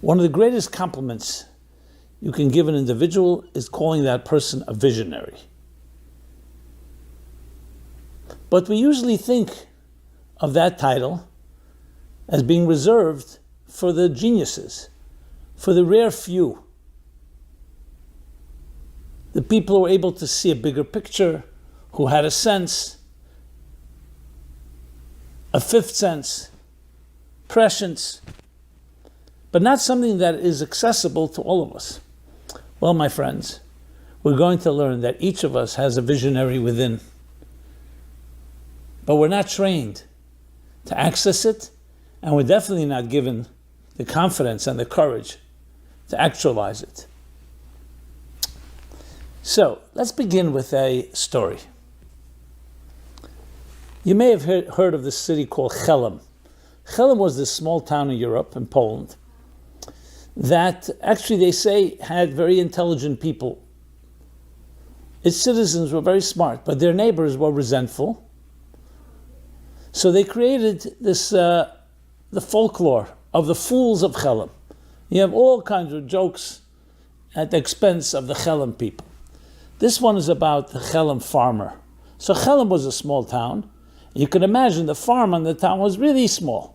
One of the greatest compliments you can give an individual is calling that person a visionary. But we usually think of that title as being reserved for the geniuses, for the rare few, the people who were able to see a bigger picture, who had a sense, a fifth sense, prescience, but not something that is accessible to all of us. Well, my friends, we're going to learn that each of us has a visionary within, but we're not trained to access it, and we're definitely not given the confidence and the courage to actualize it. So, let's begin with a story. You may have heard of this city called Chelm. Chelm was this small town in Europe, in Poland, that actually they say had very intelligent people. Its citizens were very smart, but their neighbors were resentful. So they created this, the folklore of the fools of Chelm. You have all kinds of jokes at the expense of the Chelm people. This one is about the Chelm farmer. So Chelm was a small town. You can imagine the farm on the town was really small.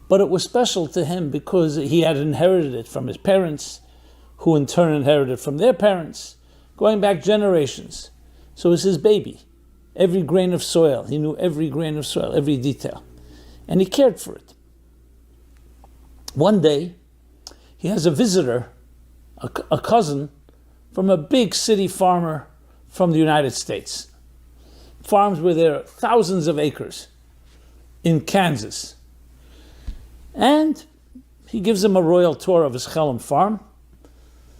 But it was special to him because he had inherited it from his parents, who in turn inherited it from their parents, going back generations. So it was his baby. Every grain of soil, he knew every grain of soil, every detail. And he cared for it. One day, he has a visitor, a cousin, from a big city farmer from the United States. Farms where there are thousands of acres in Kansas. And he gives him a royal tour of his Chelm farm.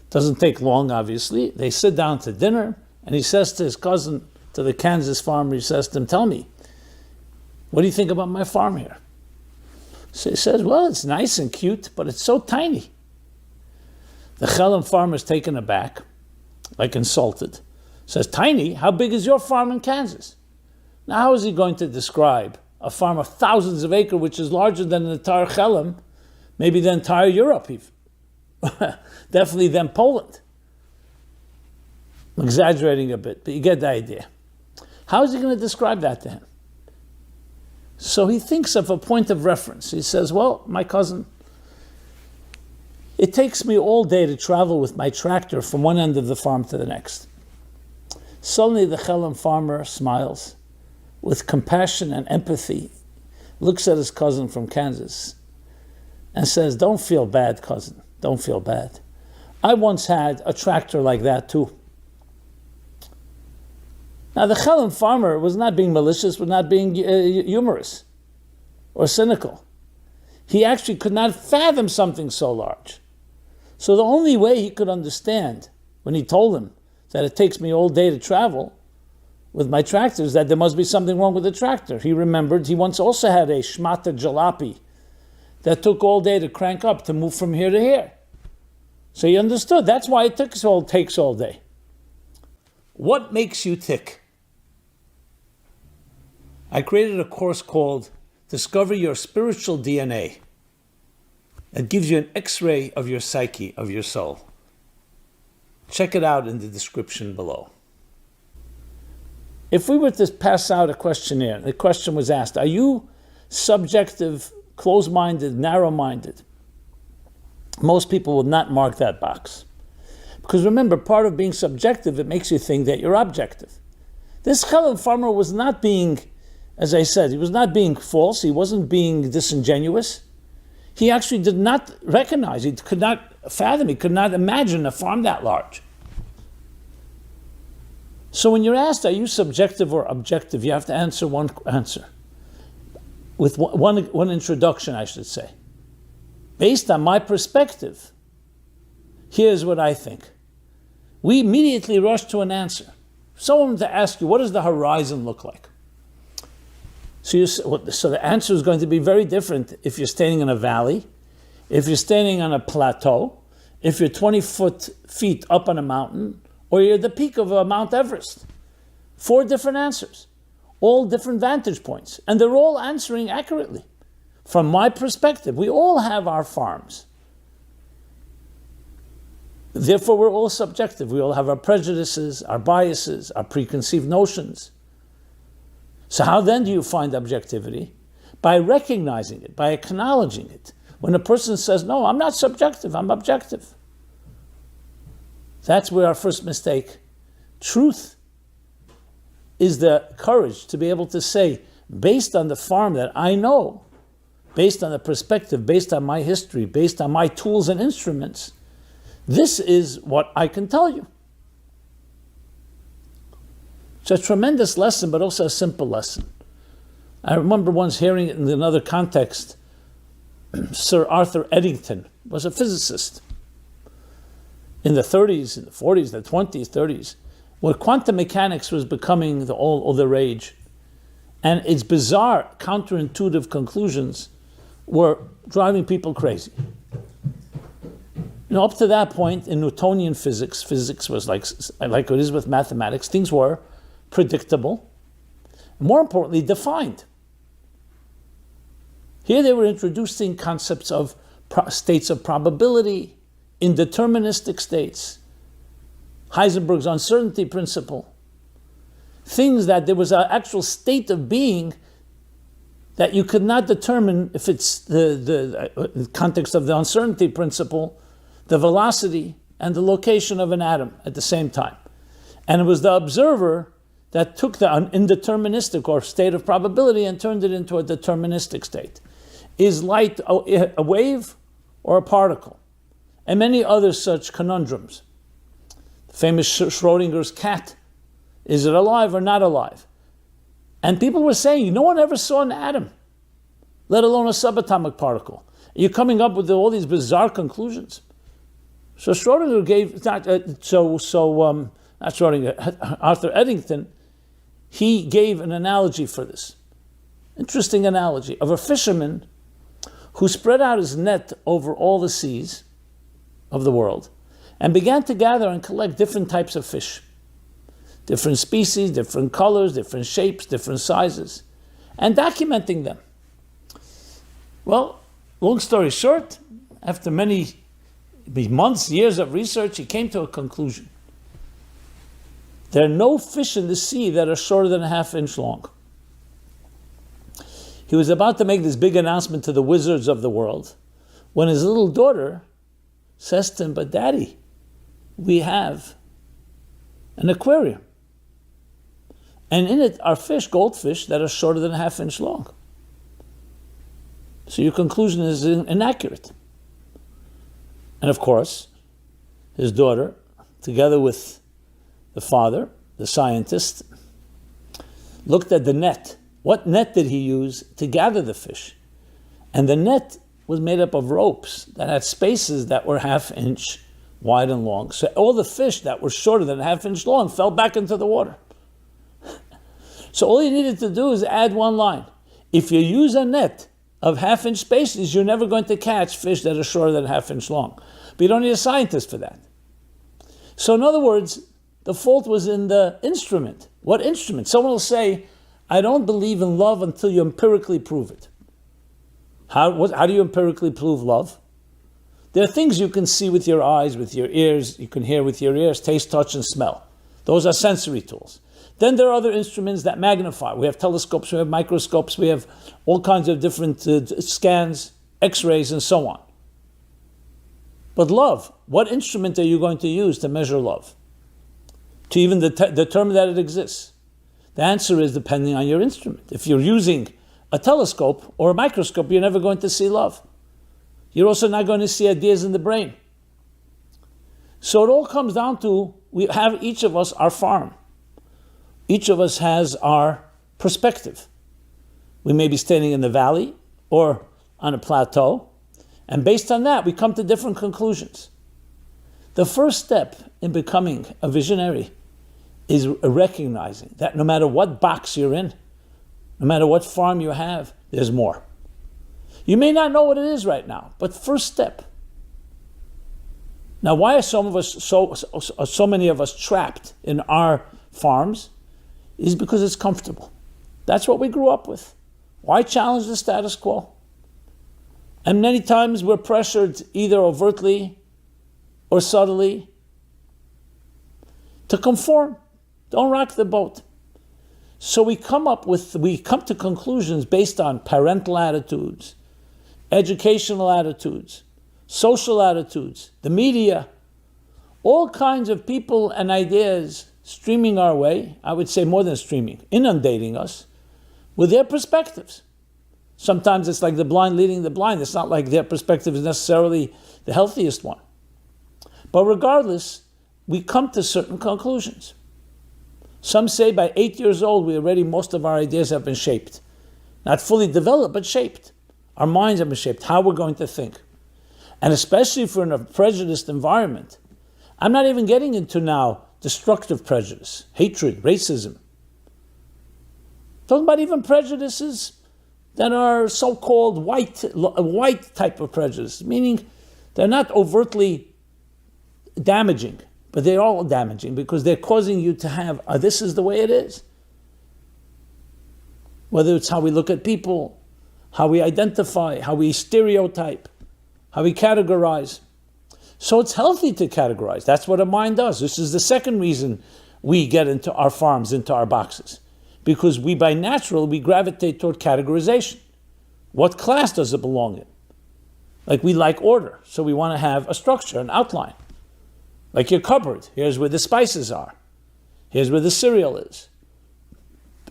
Doesn't take long, obviously. They sit down to dinner, and he says to his cousin, to the Kansas farmer, he says to him, "Tell me, what do you think about my farm here?" So he says, "Well, it's nice and cute, but it's so tiny." The Chelm farmer is taken aback, like insulted. Says, "Tiny? How big is your farm in Kansas?" Now, how is he going to describe a farm of thousands of acres, which is larger than the entire Chelm, maybe the entire Europe even, definitely than Poland? I'm exaggerating a bit, but you get the idea. How is he going to describe that to him? So he thinks of a point of reference. He says, "Well, my cousin, it takes me all day to travel with my tractor from one end of the farm to the next." Suddenly the Chelm farmer smiles with compassion and empathy, looks at his cousin from Kansas and says, "Don't feel bad, cousin, don't feel bad. I once had a tractor like that too." Now the Chelm farmer was not being malicious, was not being humorous or cynical. He actually could not fathom something so large. So the only way he could understand when he told him that it takes me all day to travel with my tractor is that there must be something wrong with the tractor. He remembered he once also had a shmata jalopy that took all day to crank up, to move from here to here. So he understood that's why it takes all day. What makes you tick? I created a course called Discover Your Spiritual DNA. It gives you an X-ray of your psyche, of your soul. Check it out in the description below. If we were to pass out a questionnaire, the question was asked, are you subjective, closed-minded, narrow-minded? Most people would not mark that box. Because remember, part of being subjective, it makes you think that you're objective. This Chelm farmer was not being, as I said, he was not being false, he wasn't being disingenuous. He actually did not recognize, he could not fathom, he could not imagine a farm that large. So when you're asked, are you subjective or objective, you have to answer one answer. With one introduction, I should say. Based on my perspective, here's what I think. We immediately rush to an answer. Someone to ask you, what does the horizon look like? So the answer is going to be very different if you're standing in a valley, if you're standing on a plateau, if you're 20 feet up on a mountain, or you're at the peak of Mount Everest. 4 different answers, all different vantage points, and they're all answering accurately. From my perspective, we all have our farms. Therefore, we're all subjective. We all have our prejudices, our biases, our preconceived notions. So how then do you find objectivity? By recognizing it, by acknowledging it. When a person says, no, I'm not subjective, I'm objective. That's where our first mistake. Truth is the courage to be able to say, based on the farm that I know, based on the perspective, based on my history, based on my tools and instruments, this is what I can tell you. It's a tremendous lesson, but also a simple lesson. I remember once hearing it in another context. Sir Arthur Eddington was a physicist in the 30s, in the 40s, the 20s, 30s, where quantum mechanics was becoming all the rage. And its bizarre, counterintuitive conclusions were driving people crazy. Up to that point in Newtonian physics, physics was like it is with mathematics, things were predictable, more importantly, defined. Here they were introducing concepts of states of probability, indeterministic states, Heisenberg's uncertainty principle, things that there was an actual state of being that you could not determine if it's the context of the uncertainty principle, the velocity and the location of an atom at the same time. And it was the observer that took the indeterministic or state of probability and turned it into a deterministic state. Is light a wave or a particle? And many other such conundrums. The famous Schrodinger's cat. Is it alive or not alive? And people were saying, no one ever saw an atom, let alone a subatomic particle. You're coming up with all these bizarre conclusions. So Schrodinger gave, Arthur Eddington, he gave an analogy for this. Interesting analogy of a fisherman who spread out his net over all the seas of the world and began to gather and collect different types of fish. Different species, different colors, different shapes, different sizes, and documenting them. Well, long story short, after many months, years of research, he came to a conclusion. There are no fish in the sea that are shorter than a half-inch long. He was about to make this big announcement to the wizards of the world when his little daughter says to him, but Daddy, we have an aquarium. And in it are fish, goldfish, that are shorter than a half-inch long. So your conclusion is inaccurate. And of course, his daughter, together with the father, the scientist, looked at the net. What net did he use to gather the fish? And the net was made up of ropes that had spaces that were half-inch wide and long. So all the fish that were shorter than a half-inch long fell back into the water. So all you needed to do is add one line. If you use a net of half-inch spaces, you're never going to catch fish that are shorter than a half-inch long. But you don't need a scientist for that. So in other words, the fault was in the instrument. What instrument? Someone will say, I don't believe in love until you empirically prove it. How do you empirically prove love? There are things you can see with your eyes, with your ears, you can hear with your ears, taste, touch, and smell. Those are sensory tools. Then there are other instruments that magnify. We have telescopes, we have microscopes, we have all kinds of different scans, x-rays, and so on. But love, what instrument are you going to use to measure love? To even determine that it exists? The answer is depending on your instrument. If you're using a telescope or a microscope, you're never going to see love. You're also not going to see ideas in the brain. So it all comes down to, we have each of us our farm. Each of us has our perspective. We may be standing in the valley or on a plateau, and based on that, we come to different conclusions. The first step in becoming a visionary is recognizing that no matter what box you're in, no matter what farm you have, there's more. You may not know what it is right now, but first step. Now, why are so many of us trapped in our farms? Is because it's comfortable. That's what we grew up with. Why challenge the status quo? And many times we're pressured either overtly or subtly, to conform. Don't rock the boat. So we come to conclusions based on parental attitudes, educational attitudes, social attitudes, the media, all kinds of people and ideas streaming our way, I would say more than streaming, inundating us with their perspectives. Sometimes it's like the blind leading the blind. It's not like their perspective is necessarily the healthiest one. But regardless, we come to certain conclusions. Some say by 8 years old, most of our ideas have been shaped. Not fully developed, but shaped. Our minds have been shaped, how we're going to think. And especially if we're in a prejudiced environment. I'm not even getting into now destructive prejudice, hatred, racism. Talking about even prejudices that are so-called white type of prejudice, meaning they're not overtly damaging, but they're all damaging because they're causing you to have, this is the way it is. Whether it's how we look at people, how we identify, how we stereotype, how we categorize. So it's healthy to categorize. That's what a mind does. This is the second reason we get into our farms, into our boxes. Because we gravitate toward categorization. What class does it belong in? Like we like order, so we want to have a structure, an outline. Like your cupboard, here's where the spices are. Here's where the cereal is.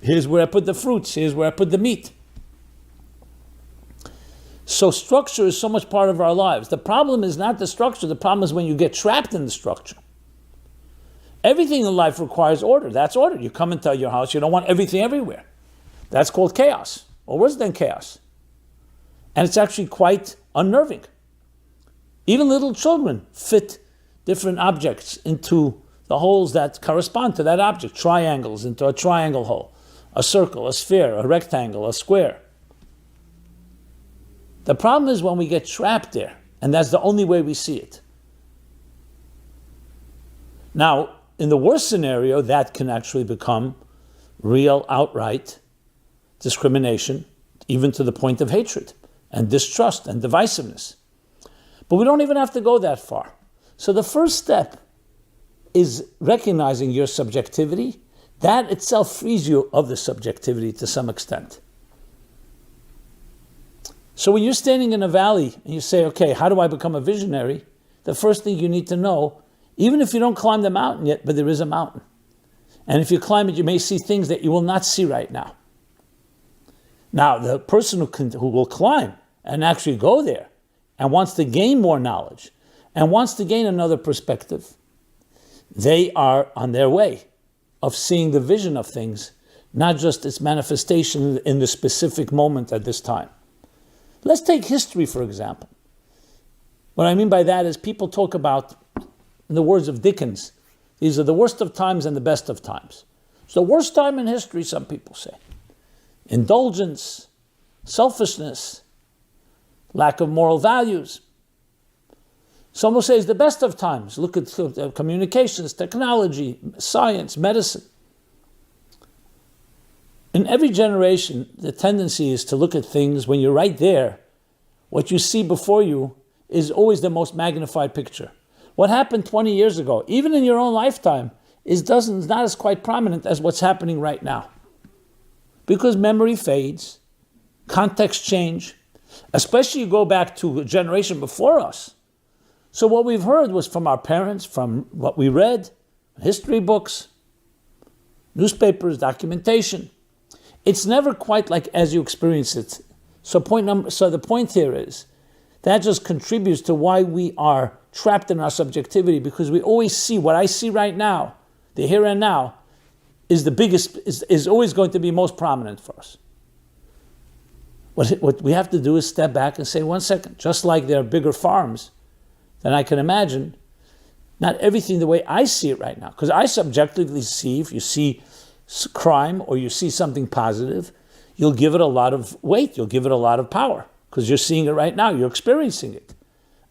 Here's where I put the fruits, here's where I put the meat. So structure is so much part of our lives. The problem is not the structure, the problem is when you get trapped in the structure. Everything in life requires order. That's order. You come into your house, you don't want everything everywhere. That's called chaos, or worse than chaos. And it's actually quite unnerving. Even little children fit different objects into the holes that correspond to that object. Triangles into a triangle hole, a circle, a sphere, a rectangle, a square. The problem is when we get trapped there, and that's the only way we see it. Now, in the worst scenario, that can actually become real, outright discrimination, even to the point of hatred and distrust and divisiveness. But we don't even have to go that far. So the first step is recognizing your subjectivity. That itself frees you of the subjectivity to some extent. So when you're standing in a valley and you say, okay, how do I become a visionary? The first thing you need to know, even if you don't climb the mountain yet, but there is a mountain. And if you climb it, you may see things that you will not see right now. Now, the person who will climb and actually go there and wants to gain more knowledge and wants to gain another perspective, they are on their way of seeing the vision of things, not just its manifestation in the specific moment at this time. Let's take history, for example. What I mean by that is people talk about, in the words of Dickens, these are the worst of times and the best of times. It's the worst time in history, some people say. Indulgence, selfishness, lack of moral values. Some will say it's the best of times. Look at communications, technology, science, medicine. In every generation, the tendency is to look at things when you're right there. What you see before you is always the most magnified picture. What happened 20 years ago, even in your own lifetime, is not as quite prominent as what's happening right now. Because memory fades, context change, especially you go back to a generation before us. So what we've heard was from our parents, from what we read, history books, newspapers, documentation. It's never quite like as you experience it. So the point here is, that just contributes to why we are trapped in our subjectivity, because we always see what I see right now, the here and now, is the biggest, is always going to be most prominent for us. What we have to do is step back and say, 1 second, just like there are bigger farms than I can imagine, not everything the way I see it right now, because I subjectively see, if you see crime or you see something positive, you'll give it a lot of weight, you'll give it a lot of power, because you're seeing it right now, you're experiencing it.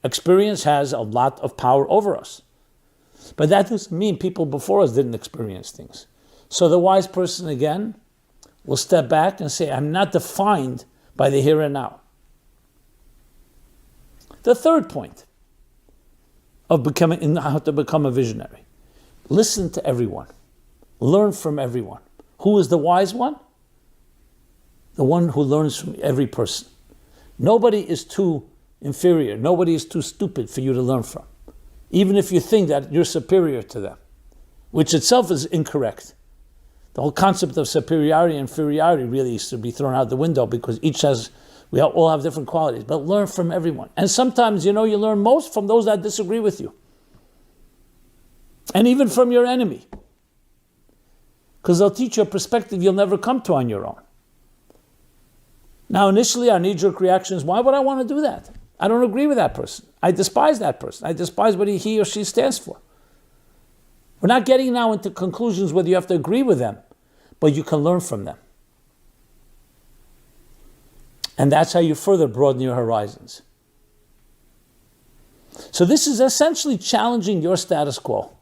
Experience has a lot of power over us. But that doesn't mean people before us didn't experience things. So the wise person, again, will step back and say, I'm not defined by the here and now. The third point of becoming, in how to become a visionary. Listen to everyone. Learn from everyone. Who is the wise one? The one who learns from every person. Nobody is too inferior. Nobody is too stupid for you to learn from. Even if you think that you're superior to them, which itself is incorrect. The whole concept of superiority and inferiority really should be thrown out the window, because we all have different qualities. But learn from everyone. And sometimes, you learn most from those that disagree with you. And even from your enemy. Because they'll teach you a perspective you'll never come to on your own. Now, initially, our knee-jerk reaction is, why would I want to do that? I don't agree with that person. I despise that person. I despise what he or she stands for. We're not getting now into conclusions whether you have to agree with them, but you can learn from them. And that's how you further broaden your horizons. So this is essentially challenging your status quo,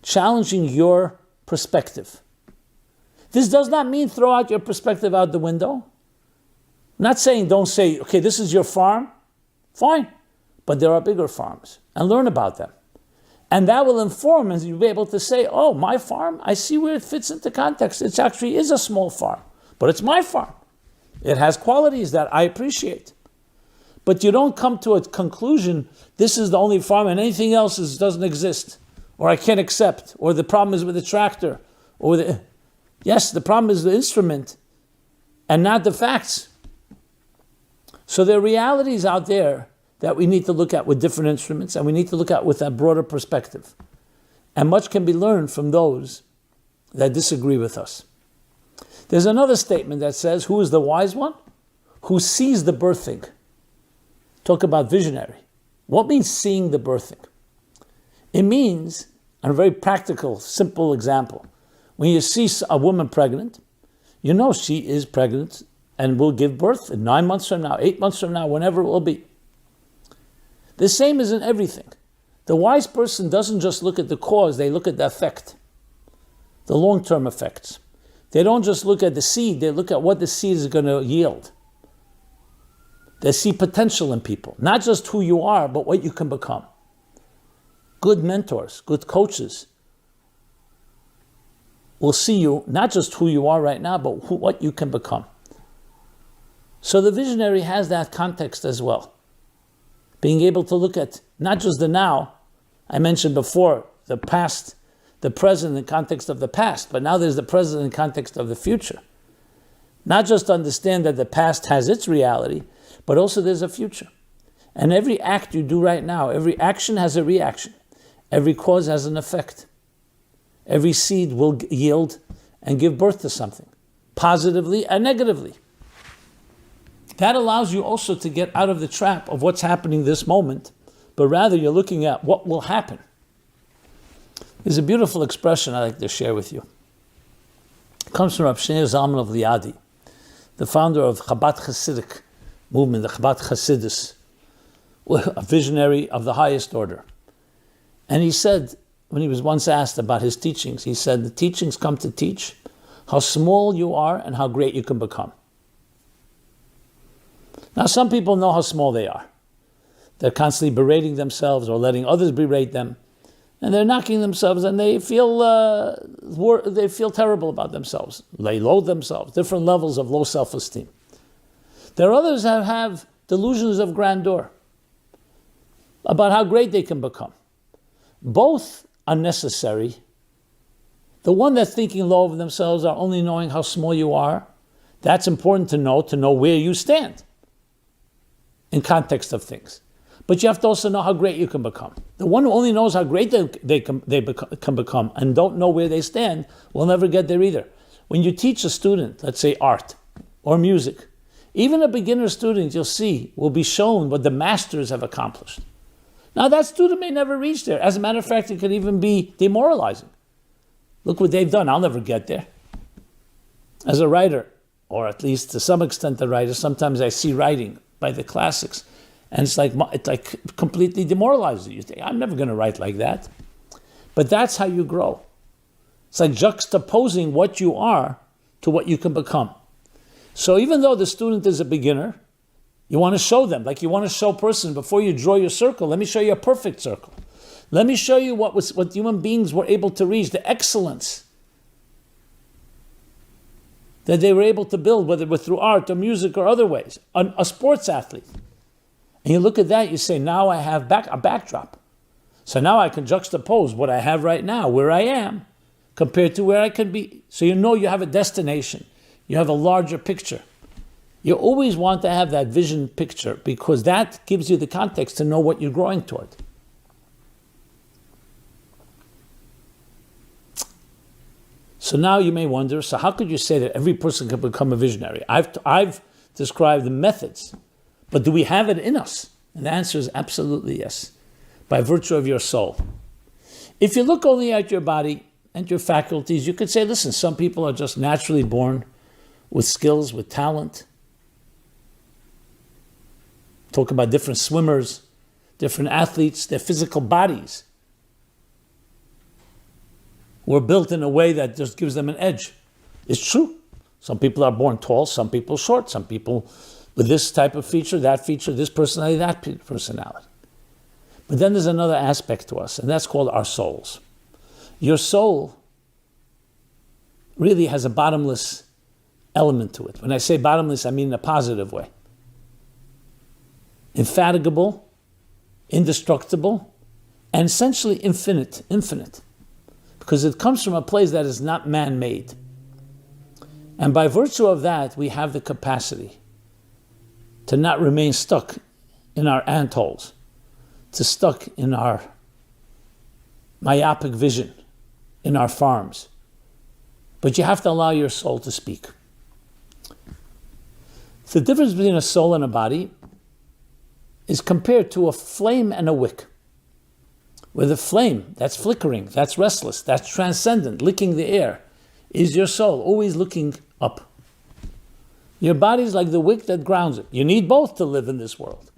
challenging your perspective. This does not mean throw out your perspective out the window. I'm not saying don't say, okay, this is your farm. Fine. But there are bigger farms, and learn about them. And that will inform, and you'll be able to say, oh, my farm, I see where it fits into context. It actually is a small farm, but it's my farm. It has qualities that I appreciate. But you don't come to a conclusion, this is the only farm and anything else doesn't exist, or I can't accept, or the problem is with the tractor, yes, the problem is the instrument and not the facts. So there are realities out there that we need to look at with different instruments, and we need to look at with a broader perspective. And much can be learned from those that disagree with us. There's another statement that says, who is the wise one? Who sees the birthing. Talk about visionary. What means seeing the birthing? It means, a very practical, simple example, when you see a woman pregnant, you know she is pregnant and will give birth in 9 months from now, 8 months from now, whenever it will be. The same is in everything. The wise person doesn't just look at the cause, they look at the effect, the long-term effects. They don't just look at the seed, they look at what the seed is going to yield. They see potential in people, not just who you are, but what you can become. Good mentors, good coaches will see you, not just who you are right now, but what you can become. So the visionary has that context as well. Being able to look at not just the now, I mentioned before, the past, the present in context of the past, but now there's the present in context of the future. Not just understand that the past has its reality, but also there's a future. And every act you do right now, every action has a reaction. Every cause has an effect. Every seed will yield and give birth to something, positively and negatively. That allows you also to get out of the trap of what's happening this moment, but rather you're looking at what will happen. There's a beautiful expression I'd like to share with you. It comes from Rav Shneur Zalman of Liadi, the founder of Chabad Hasidic movement, the Chabad Hasidus, a visionary of the highest order. And he said, when he was once asked about his teachings, he said, the teachings come to teach how small you are and how great you can become. Now, some people know how small they are. They're constantly berating themselves or letting others berate them, and they're knocking themselves, and they feel terrible about themselves. They loathe themselves, different levels of low self-esteem. There are others that have delusions of grandeur about how great they can become. Both are necessary. The one that's thinking low of themselves are only knowing how small you are. That's important to know where you stand in context of things. But you have to also know how great you can become. The one who only knows how great they can become and don't know where they stand will never get there either. When you teach a student, let's say art or music, even a beginner student, you'll see, will be shown what the masters have accomplished. Now that student may never reach there. As a matter of fact, it could even be demoralizing. Look what they've done, I'll never get there. As a writer, or at least to some extent a writer, sometimes I see writing by the classics, and it's like completely demoralizing. You think, I'm never going to write like that. But that's how you grow. It's like juxtaposing what you are to what you can become. So even though the student is a beginner, you want to show them, like you want to show a person, before you draw your circle, let me show you a perfect circle. Let me show you what human beings were able to reach, the excellence that they were able to build, whether it was through art or music or other ways. A sports athlete. And you look at that, you say, now I have a backdrop. So now I can juxtapose what I have right now, where I am, compared to where I could be. So you know you have a destination. You have a larger picture. You always want to have that vision picture because that gives you the context to know what you're growing toward. So now you may wonder, so how could you say that every person can become a visionary? I've described the methods, but do we have it in us? And the answer is absolutely yes, by virtue of your soul. If you look only at your body and your faculties, you could say, listen, some people are just naturally born with skills, with talent. Talk about different swimmers, different athletes, their physical bodies were built in a way that just gives them an edge. It's true. Some people are born tall, some people short, some people with this type of feature, this personality, that personality. But then there's another aspect to us, and that's called our souls. Your soul really has a bottomless element to it. When I say bottomless, I mean in a positive way. Infatigable, indestructible, and essentially infinite. Because it comes from a place that is not man-made. And by virtue of that, we have the capacity to not remain stuck in our antholes, to stuck in our myopic vision, in our farms. But you have to allow your soul to speak. The difference between a soul and a body is compared to a flame and a wick. With a flame, that's flickering, that's restless, that's transcendent, licking the air, is your soul, always looking up. Your body's like the wick that grounds it. You need both to live in this world.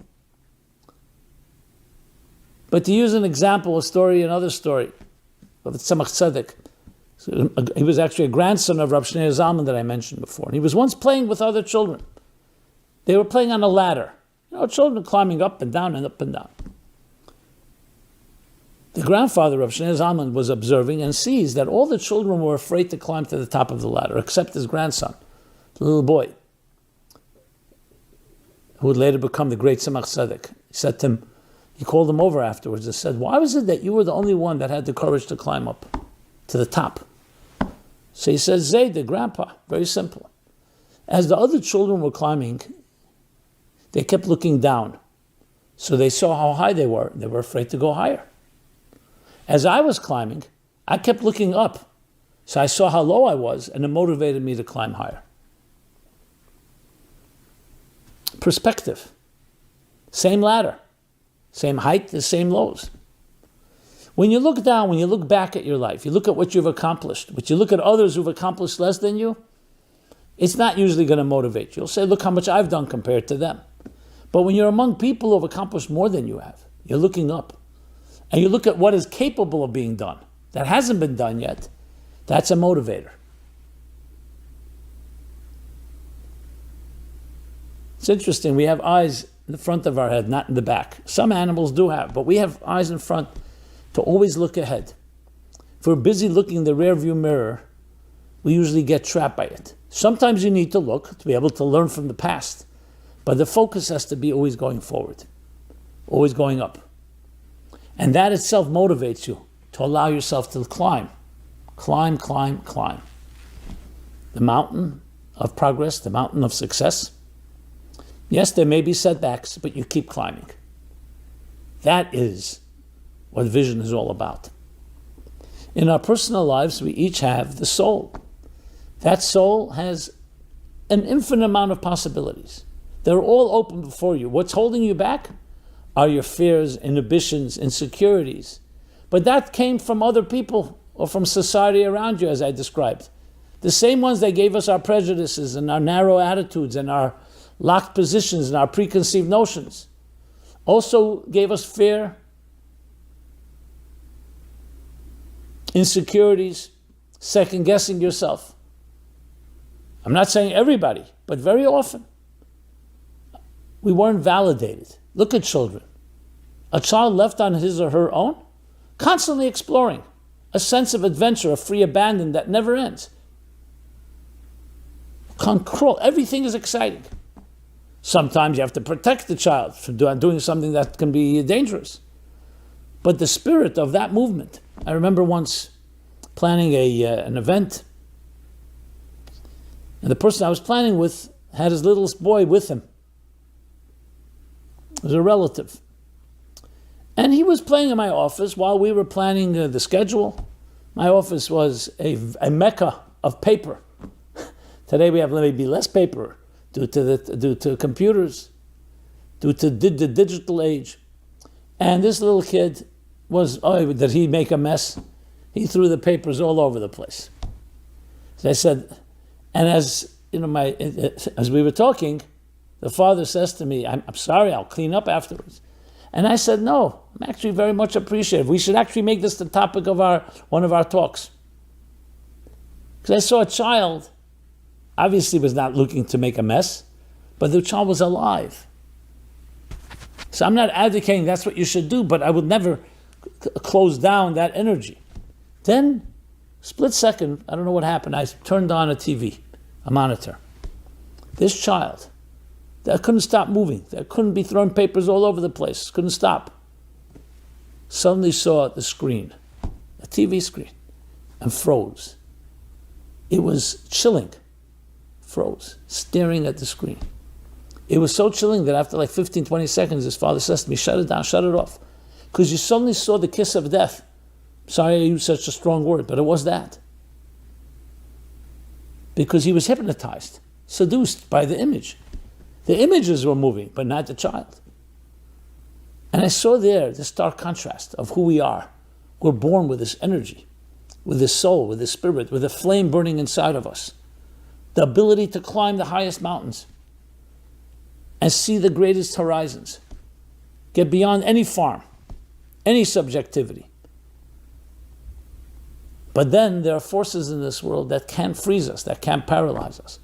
But to use an example, another story of Tzemach Tzedek. He was actually a grandson of Rav Shneur Zalman that I mentioned before. And he was once playing with other children. They were playing on a ladder. Children climbing up and down and up and down. The grandfather of Shneur Zalman was observing and sees that all the children were afraid to climb to the top of the ladder, except his grandson, the little boy, who would later become the great Tzemach Tzedek. He called him over afterwards and said, why was it that you were the only one that had the courage to climb up to the top? So he says, Zayda, grandpa, very simple. As the other children were climbing, they kept looking down. So they saw how high they were. They were afraid to go higher. As I was climbing, I kept looking up. So I saw how low I was, and it motivated me to climb higher. Perspective. Same ladder. Same height, the same lows. When you look down, when you look back at your life, you look at what you've accomplished, but you look at others who've accomplished less than you, it's not usually going to motivate you. You'll say, look how much I've done compared to them. But when you're among people who have accomplished more than you have, you're looking up. And you look at what is capable of being done, that hasn't been done yet, that's a motivator. It's interesting, we have eyes in the front of our head, not in the back. Some animals do have, but we have eyes in front to always look ahead. If we're busy looking in the rear view mirror, we usually get trapped by it. Sometimes you need to look to be able to learn from the past, but the focus has to be always going forward, always going up. And that itself motivates you to allow yourself to climb. The mountain of progress, the mountain of success. Yes, there may be setbacks, but you keep climbing. That is what vision is all about. In our personal lives, we each have the soul. That soul has an infinite amount of possibilities. They're all open before you. What's holding you back are your fears, inhibitions, insecurities. But that came from other people or from society around you, as I described. The same ones that gave us our prejudices and our narrow attitudes and our locked positions and our preconceived notions also gave us fear, insecurities, second-guessing yourself. I'm not saying everybody, but very often. We weren't validated. Look at children. A child left on his or her own, constantly exploring, a sense of adventure, of free abandon that never ends. Control, everything is exciting. Sometimes you have to protect the child from doing something that can be dangerous. But the spirit of that movement, I remember once planning an event, and the person I was planning with had his littlest boy with him. It was a relative. And he was playing in my office while we were planning the schedule. My office was a mecca of paper. Today we have maybe less paper due to computers, due to the digital age. And this little kid did he make a mess? He threw the papers all over the place. So I said, and as we were talking, the father says to me, I'm sorry, I'll clean up afterwards. And I said, no, I'm actually very much appreciative. We should actually make this the topic of one of our talks. Because I saw a child, obviously was not looking to make a mess, but the child was alive. So I'm not advocating that's what you should do, but I would never close down that energy. Then, split second, I don't know what happened, I turned on a monitor. This child, that couldn't stop moving, that couldn't be throwing papers all over the place, couldn't stop, suddenly saw the screen, a TV screen, and froze. It was chilling, froze, staring at the screen. It was so chilling that after like 15, 20 seconds, his father says to me, shut it down, shut it off. Because you suddenly saw the kiss of death. Sorry I used such a strong word, but it was that. Because he was hypnotized, seduced by the image. The images were moving, but not the child. And I saw there the stark contrast of who we are. We're born with this energy, with this soul, with this spirit, with a flame burning inside of us. The ability to climb the highest mountains and see the greatest horizons. Get beyond any farm, any subjectivity. But then there are forces in this world that can't freeze us, that can't paralyze us.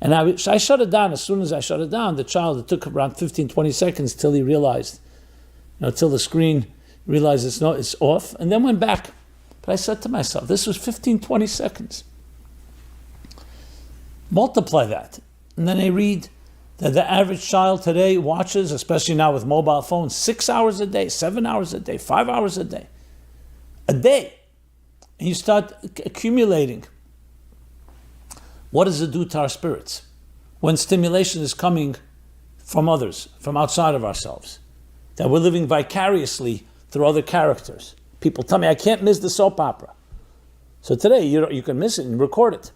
And I shut it down. As soon as I shut it down, the child, it took around 15, 20 seconds till he realized, till the screen realized it's off, and then went back. But I said to myself, this was 15, 20 seconds. Multiply that. And then I read that the average child today watches, especially now with mobile phones, 6 hours a day, 7 hours a day, 5 hours a day. A day. And you start accumulating. What does it do to our spirits when stimulation is coming from others, from outside of ourselves? That we're living vicariously through other characters. People tell me, I can't miss the soap opera. So today, you can miss it and record it.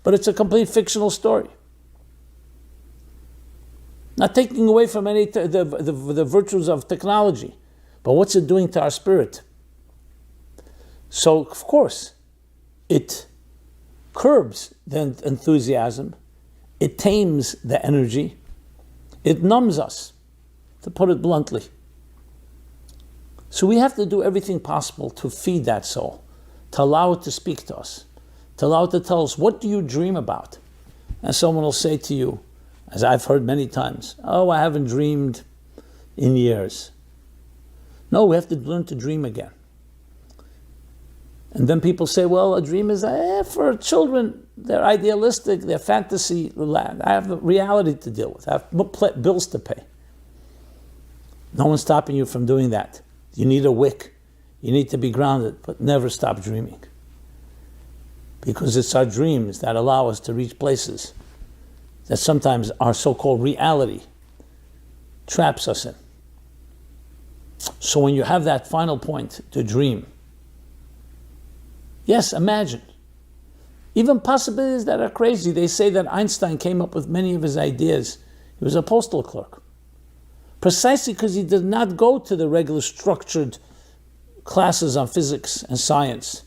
But it's a complete fictional story. Not taking away from any the virtues of technology, but what's it doing to our spirit? So, of course, it curbs the enthusiasm, it tames the energy, it numbs us, to put it bluntly. So we have to do everything possible to feed that soul, to allow it to speak to us, to allow it to tell us, what do you dream about? And someone will say to you, as I've heard many times, oh, I haven't dreamed in years. No, we have to learn to dream again. And then people say, well, a dream is for children, they're idealistic, they're fantasy land. I have reality to deal with. I have bills to pay. No one's stopping you from doing that. You need a wick. You need to be grounded, but never stop dreaming. Because it's our dreams that allow us to reach places that sometimes our so-called reality traps us in. So when you have that final point to dream, yes, imagine. Even possibilities that are crazy. They say that Einstein came up with many of his ideas. He was a postal clerk. Precisely because he did not go to the regular structured classes on physics and science.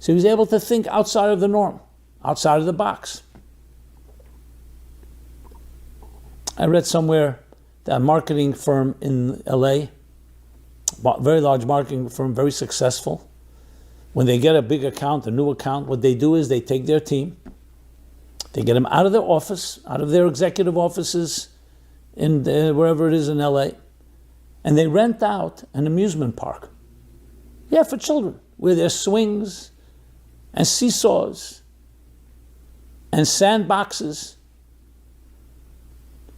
So he was able to think outside of the norm, outside of the box. I read somewhere that a marketing firm in LA, very large marketing firm, very successful, when they get a big account, a new account, what they do is they take their team, they get them out of their office, out of their executive offices, in wherever it is in LA, and they rent out an amusement park Yeah, for children, where there's swings and seesaws and sandboxes.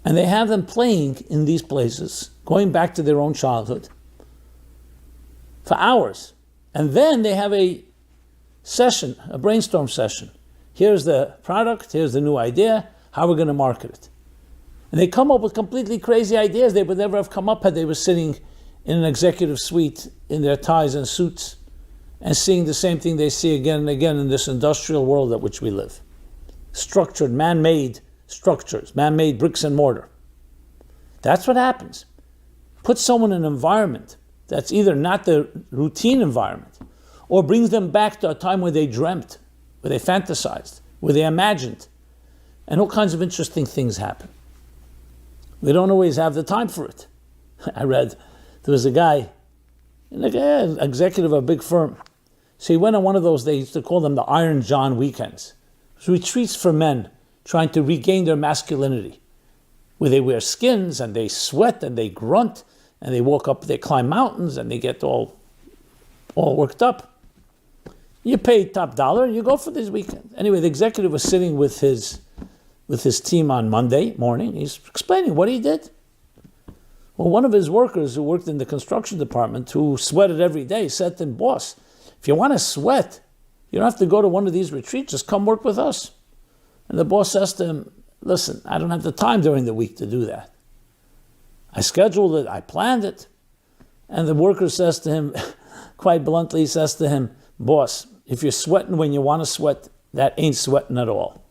And they have them playing in these places, going back to their own childhood for hours. And then they have a session, a brainstorm session. Here's the product, here's the new idea, how we're going to market it. And they come up with completely crazy ideas they would never have come up had they were sitting in an executive suite in their ties and suits and seeing the same thing they see again and again in this industrial world at which we live. Structured, man-made structures, man-made bricks and mortar. That's what happens. Put someone in an environment that's either not the routine environment or brings them back to a time where they dreamt, where they fantasized, where they imagined, and all kinds of interesting things happen. We don't always have the time for it. I read, there was a guy, an executive of a big firm. So he went on one of those, they used to call them the Iron John weekends. It was retreats for men trying to regain their masculinity, where they wear skins and they sweat and they grunt and they walk up, they climb mountains and they get all worked up. You pay top dollar and you go for this weekend. Anyway, the executive was sitting with his team on Monday morning. He's explaining what he did. Well, one of his workers who worked in the construction department, who sweated every day, said to him, "Boss, if you want to sweat, you don't have to go to one of these retreats, just come work with us." And the boss says to him, "Listen, I don't have the time during the week to do that. I scheduled it, I planned it." And the worker says to him, quite bluntly, he says to him, "Boss, if you're sweating when you want to sweat, that ain't sweating at all."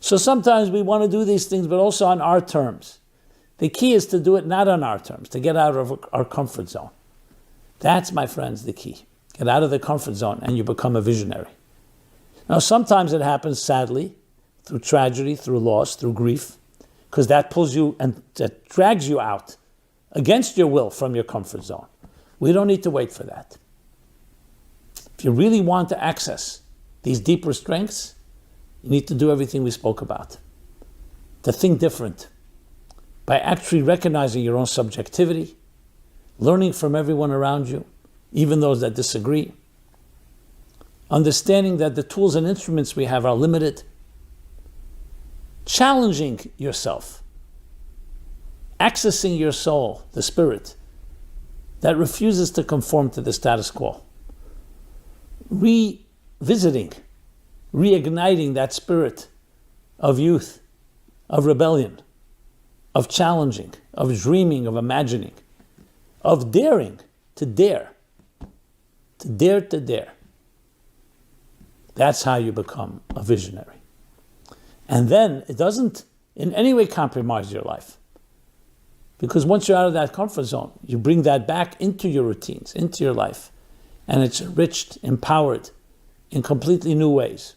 So sometimes we want to do these things, but also on our terms. The key is to do it not on our terms, to get out of our comfort zone. That's, my friends, the key. Get out of the comfort zone and you become a visionary. Now, sometimes it happens, sadly, through tragedy, through loss, through grief, because that pulls you and that drags you out against your will from your comfort zone. We don't need to wait for that. If you really want to access these deeper strengths, you need to do everything we spoke about. To think different by actually recognizing your own subjectivity, learning from everyone around you, even those that disagree, understanding that the tools and instruments we have are limited, challenging yourself, accessing your soul, the spirit, that refuses to conform to the status quo, revisiting, reigniting that spirit of youth, of rebellion, of challenging, of dreaming, of imagining, of daring to dare, to dare to dare. That's how you become a visionary. And then it doesn't in any way compromise your life. Because once you're out of that comfort zone, you bring that back into your routines, into your life, and it's enriched, empowered in completely new ways.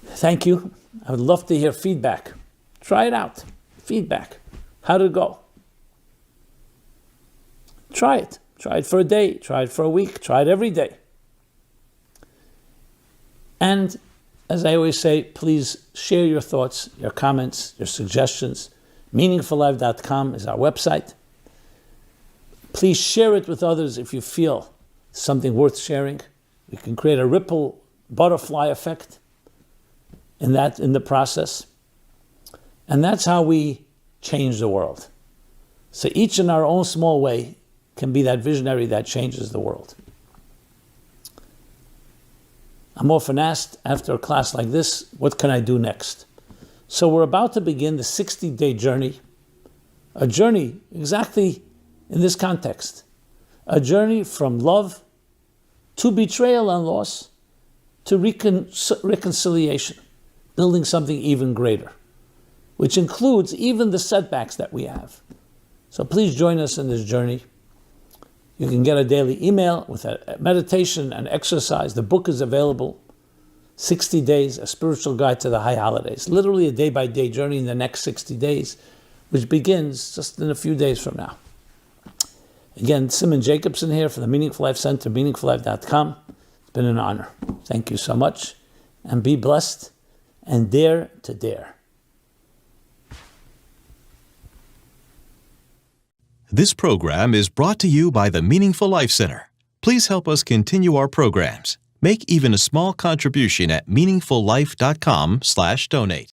Thank you. I would love to hear feedback. Try it out. Feedback. How did it go? Try it. Try it for a day. Try it for a week. Try it every day. And as I always say, please share your thoughts, your comments, your suggestions. Meaningfullife.com is our website. Please share it with others if you feel something worth sharing. We can create a ripple butterfly effect in the process. And that's how we change the world. So each in our own small way can be that visionary that changes the world. I'm often asked after a class like this, what can I do next? So we're about to begin the 60-day journey, a journey exactly in this context, a journey from love to betrayal and loss to reconciliation, building something even greater, which includes even the setbacks that we have. So please join us in this journey. You can get a daily email with a meditation and exercise. The book is available. 60 Days, A Spiritual Guide to the High Holidays. Literally a day-by-day journey in the next 60 days, which begins just in a few days from now. Again, Simon Jacobson here for the Meaningful Life Center, meaningfullife.com. It's been an honor. Thank you so much. And be blessed and dare to dare. This program is brought to you by the Meaningful Life Center. Please help us continue our programs. Make even a small contribution at meaningfullife.com/donate.